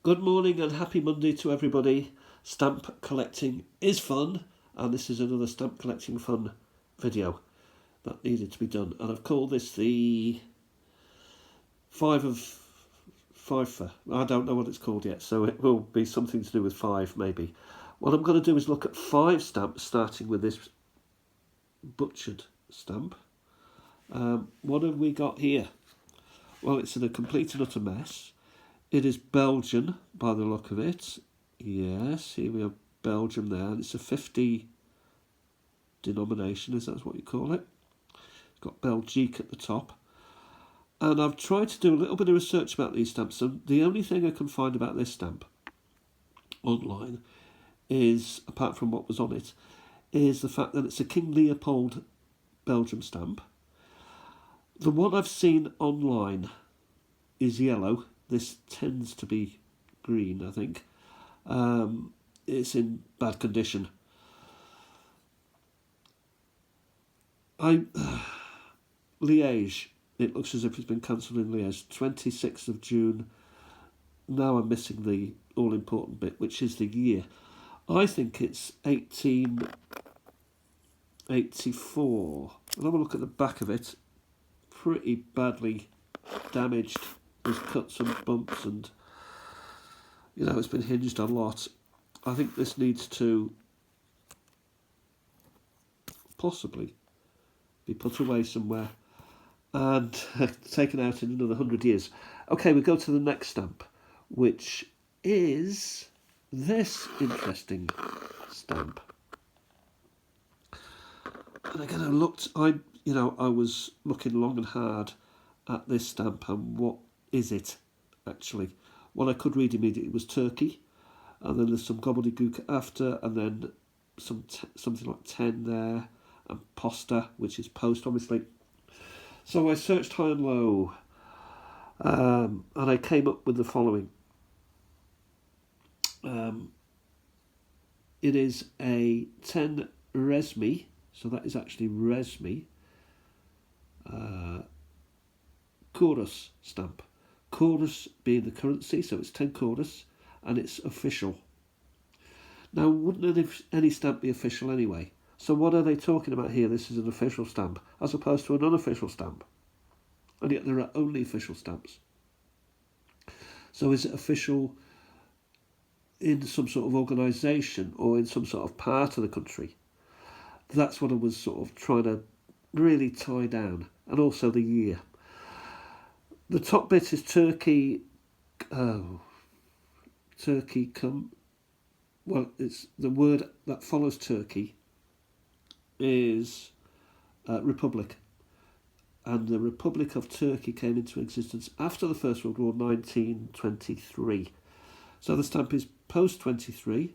Good morning and happy Monday to everybody. Stamp collecting is fun, and this is another stamp collecting fun video that needed to be done. And I've called this the 5 of 5. I don't know what it's called yet, so it will be something to do with 5 maybe. What I'm going to do is look at 5 stamps, starting with this butchered stamp. What have we got here? Well, it's in a complete and utter mess. It is Belgian by the look of it. Yes, here we have Belgium there. And it's a 50 denomination, is that what you call it? It's got Belgique at the top. And I've tried to do a little bit of research about these stamps. And the only thing I can find about this stamp online is, apart from what was on it, is the fact that it's a King Leopold Belgium stamp. The one I've seen online is yellow. This tends to be green, I think. It's in bad condition. Liège. It looks as if it's been cancelled in Liège. 26th of June. Now I'm missing the all-important bit, which is the year. I think it's 1884. I'll have a look at the back of it. Pretty badly damaged. There's cuts and bumps and, it's been hinged a lot. I think this needs to possibly be put away somewhere and taken out in another 100 years. Okay, we go to the next stamp, which is this interesting stamp. And again, I was looking long and hard at this stamp and what is it actually? What I could read immediately was Turkey, and then there's some gobbledygook after, and then something like 10 there, and posta, which is post, obviously. So I searched high and low, and I came up with the following. It is a 10 resmi, so that is actually resmi, chorus stamp. Chorus being the currency, so it's 10 chorus, and it's official. Now, wouldn't any stamp be official anyway? So what are they talking about here? This is an official stamp, as opposed to an unofficial stamp. And yet there are only official stamps. So is it official in some sort of organisation or in some sort of part of the country? That's what I was sort of trying to really tie down. And also the year. The top bit is Turkey. Turkey come. Well, it's the word that follows Turkey is Republic. And the Republic of Turkey came into existence after the First World War, 1923. So the stamp is post-23.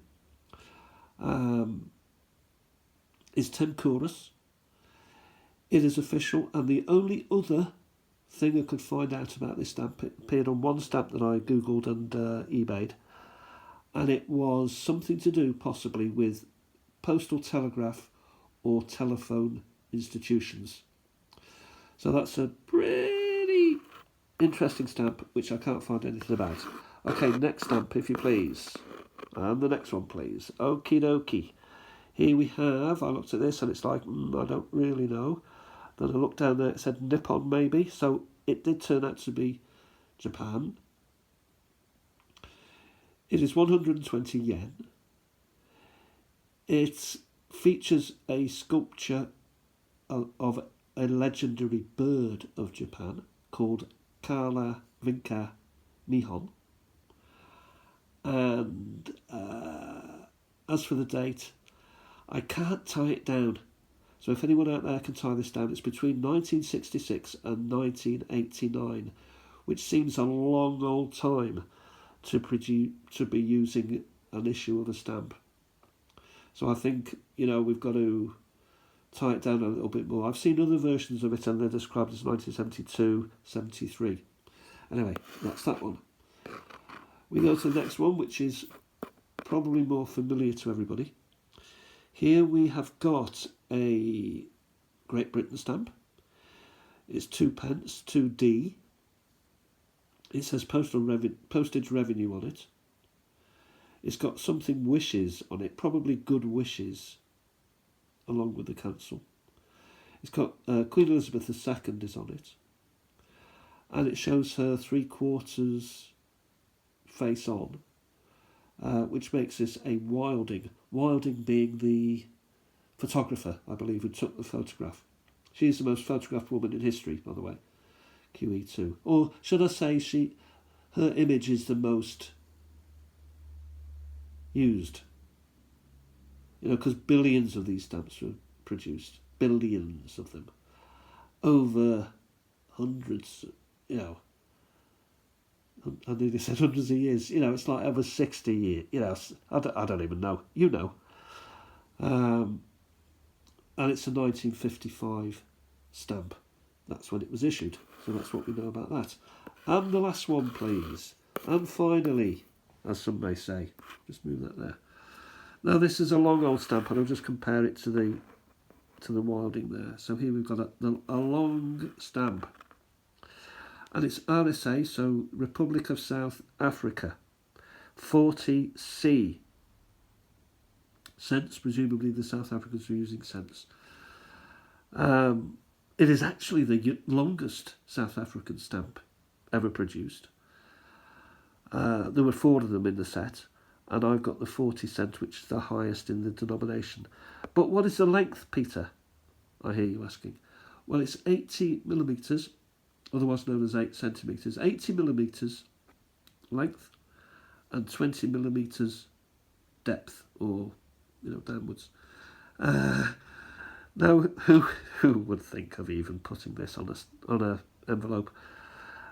Is 10 chorus. It is official, and the only other thing I could find out about this stamp, it appeared on one stamp that I googled and eBayed, and it was something to do possibly with postal telegraph or telephone institutions. So that's a pretty interesting stamp, which I can't find anything about. Okay, next stamp, if you please. And the next one, please. Okie dokie. Here we have, I looked at this and it's like, I don't really know. Then I looked down there, it said Nippon maybe, so it did turn out to be Japan. It is 120 yen. It features a sculpture of a legendary bird of Japan called Kala Vinka Nihon. And as for the date, I can't tie it down. So if anyone out there can tie this down, it's between 1966 and 1989, which seems a long old time to be using an issue of a stamp. So I think, we've got to tie it down a little bit more. I've seen other versions of it and they're described as 1972, 73. Anyway, that's that one. We go to the next one, which is probably more familiar to everybody. Here we have got a Great Britain stamp. It's 2p, 2D. It says postage revenue on it. It's got something wishes on it, probably good wishes, along with the council. It's got Queen Elizabeth II is on it, and it shows her 3/4 face on, which makes this a Wilding. Wilding being the photographer, I believe, who took the photograph. She is the most photographed woman in history, by the way, QE2. Or should I say her image is the most used? You know, because billions of these stamps were produced. Billions of them. Over hundreds, you know, I nearly said hundreds of years. You know, it's like over 60 years. You know, I don't even know. You know. And it's a 1955 stamp. That's when it was issued. So that's what we know about that. And the last one, please. And finally, as some may say, just move that there. Now this is a long old stamp, and I'll just compare it to the Wilding there. So here we've got a long stamp, and it's RSA, so Republic of South Africa, 40C. Cents, presumably the South Africans were using cents. It is actually the longest South African stamp ever produced. There were 4 of them in the set, and I've got the 40 cent, which is the highest in the denomination. But what is the length, Peter? I hear you asking. Well, it's 80 millimetres, otherwise known as 8 centimetres. 80 millimetres length and 20 millimetres depth, or downwards. Now, who would think of even putting this on a envelope?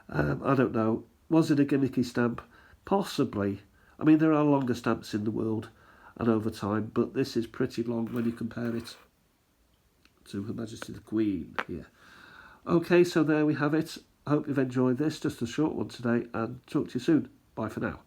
I don't know. Was it a gimmicky stamp? Possibly. I mean, there are longer stamps in the world and over time, but this is pretty long when you compare it to Her Majesty the Queen here. Okay, so there we have it. I hope you've enjoyed this. Just a short one today, and talk to you soon. Bye for now.